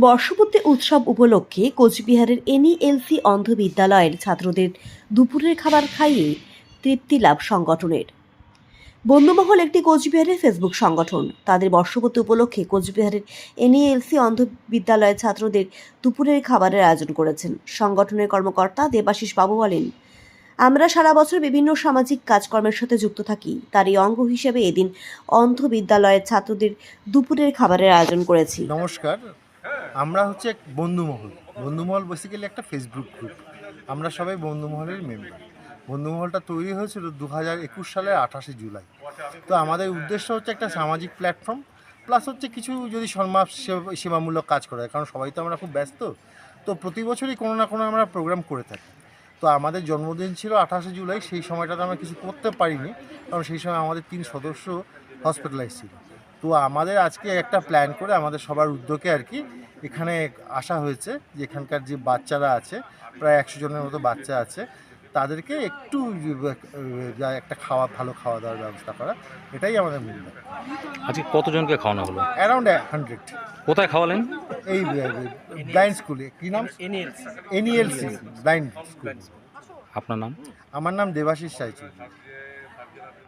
বর্ষপূর্তি উৎসব উপলক্ষে কোচবিহারের এনইএলসি অন্ধ বিদ্যালয়ের ছাত্রদের দুপুরের খাবার খাইয়ে তৃপ্তি লাভ সংগঠনের। বন্ধুমহল একটি কোচবিহারের ফেসবুক সংগঠন তাদের বর্ষপূর্তি উপলক্ষে কোচবিহারের এনইএলসি অন্ধ বিদ্যালয়ের ছাত্রদের দুপুরের খাবারের আয়োজন করেছেন। সংগঠনের কর্মকর্তা দেবাশিস বাবু বলেন, আমরা সারা বছর বিভিন্ন সামাজিক কাজকর্মের সাথে যুক্ত থাকি, তারই অঙ্গ হিসেবে এদিন অন্ধ বিদ্যালয়ের ছাত্রদের দুপুরের খাবারের আয়োজন করেছি। নমস্কার, আমরা হচ্ছে এক বন্ধুমহল। বন্ধুমহল বেসিক্যালি একটা ফেসবুক গ্রুপ। আমরা সবাই বন্ধুমহলের মেম্বার। বন্ধুমহলটা তৈরি হয়েছিল 2021 সালের 28শে জুলাই। তো আমাদের উদ্দেশ্য হচ্ছে একটা সামাজিক প্ল্যাটফর্ম, প্লাস হচ্ছে কিছু যদি সমাজ সেবামূলক কাজ করা হয়, কারণ সবাই তো আমরা খুব ব্যস্ত। তো প্রতি বছরই কোনো না কোনো আমরা প্রোগ্রাম করে থাকি। তো আমাদের জন্মদিন ছিল 28শে জুলাই। সেই সময়টাতে আমরা কিছু করতে পারিনি, কারণ সেই সময় আমাদের 3 সদস্য হসপিটালাইজ ছিল। তো আমাদের আজকে একটা প্ল্যান করে আমাদের সবার উদ্যোগে আর কি এখানে আসা হয়েছে, যে এখানকার যে বাচ্চারা আছে, প্রায় 100 জনের মতো বাচ্চা আছে, তাদেরকে একটু একটা ভালো খাওয়া দাওয়ার ব্যবস্থা করা, এটাই আমাদের মূল লক্ষ্য। আজকে কতজনকে খাওয়ানো হলো? অ্যারাউন্ড 100। কোথায় খাওয়ালেন? এই ব্লাইন্ড স্কুলে। কি নাম? এনইএলসি ব্লাইন্ড স্কুল। আপনার নাম? আমার নাম দেবাশিস সাইচি।